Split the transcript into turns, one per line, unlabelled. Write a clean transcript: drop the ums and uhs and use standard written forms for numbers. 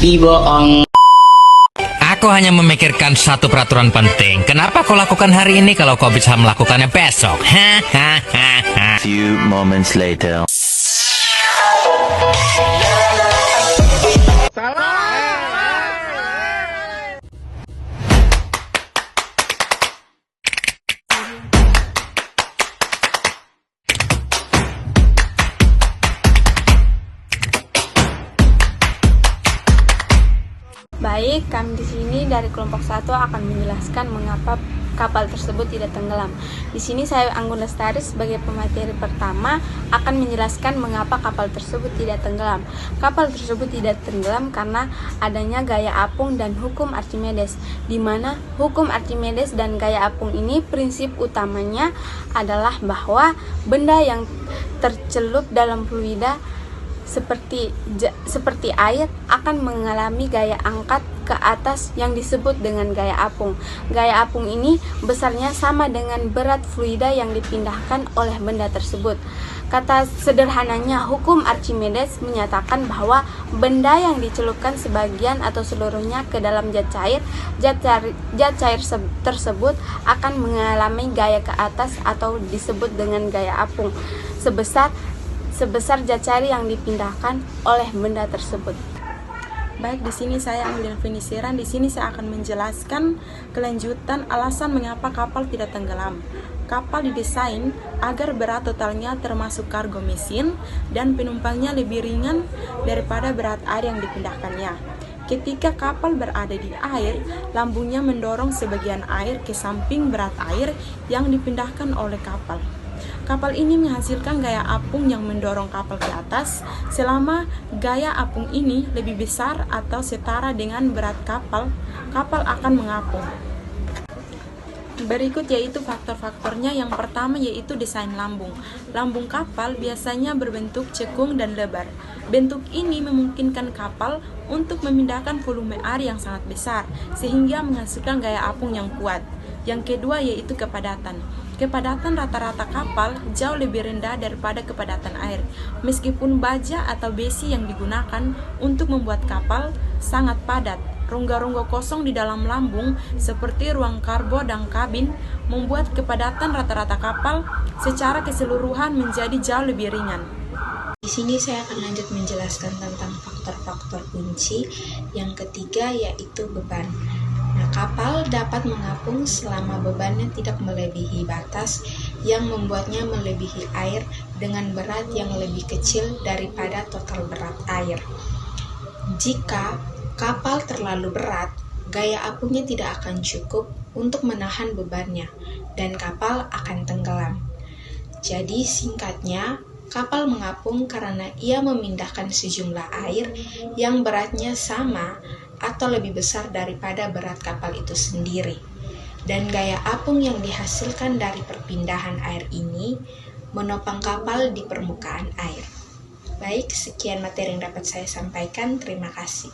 Biboong.
Aku hanya memikirkan satu peraturan penting. Kenapa kau lakukan hari ini kalau kau bisa melakukannya besok? Hahaha.
Few moments later.
Baik, kami di sini dari kelompok 1 akan menjelaskan mengapa kapal tersebut tidak tenggelam. Di sini saya Anggun Lestari sebagai pemateri pertama akan menjelaskan mengapa kapal tersebut tidak tenggelam. Kapal tersebut tidak tenggelam karena adanya gaya apung dan hukum Archimedes, di mana hukum Archimedes dan gaya apung ini prinsip utamanya adalah bahwa benda yang tercelup dalam fluida seperti air akan mengalami gaya angkat ke atas yang disebut dengan gaya apung. Gaya apung ini besarnya sama dengan berat fluida yang dipindahkan oleh benda tersebut. Kata sederhananya, hukum Archimedes menyatakan bahwa benda yang dicelupkan sebagian atau seluruhnya ke dalam zat cair tersebut akan mengalami gaya ke atas atau disebut dengan gaya apung sebesar zat cair yang dipindahkan oleh benda tersebut.
Baik, di sini saya ambil penisiran. Di sini saya akan menjelaskan kelanjutan alasan mengapa kapal tidak tenggelam. Kapal didesain agar berat totalnya termasuk kargo mesin dan penumpangnya lebih ringan daripada berat air yang dipindahkannya. Ketika kapal berada di air, lambungnya mendorong sebagian air ke samping berat air yang dipindahkan oleh kapal. Kapal ini menghasilkan gaya apung yang mendorong kapal ke atas selama gaya apung ini lebih besar atau setara dengan berat kapal akan mengapung. Berikut yaitu faktor-faktornya. Yang pertama yaitu desain lambung. Lambung kapal biasanya berbentuk cekung dan lebar. Bentuk ini memungkinkan kapal untuk memindahkan volume air yang sangat besar sehingga menghasilkan gaya apung yang kuat. Yang kedua yaitu kepadatan. Kepadatan rata-rata kapal jauh lebih rendah daripada kepadatan air. Meskipun baja atau besi yang digunakan untuk membuat kapal sangat padat, rongga-rongga kosong di dalam lambung seperti ruang kargo dan kabin membuat kepadatan rata-rata kapal secara keseluruhan menjadi jauh lebih ringan.
Di sini saya akan lanjut menjelaskan tentang faktor-faktor kunci. Yang ketiga yaitu beban. Nah, kapal dapat mengapung selama bebannya tidak melebihi batas yang membuatnya melebihi air dengan berat yang lebih kecil daripada total berat air. Jika kapal terlalu berat, gaya apungnya tidak akan cukup untuk menahan bebannya dan kapal akan tenggelam. Jadi singkatnya, kapal mengapung karena ia memindahkan sejumlah air yang beratnya sama atau lebih besar daripada berat kapal itu sendiri. Dan gaya apung yang dihasilkan dari perpindahan air ini menopang kapal di permukaan air. Baik, sekian materi yang dapat saya sampaikan. Terima kasih.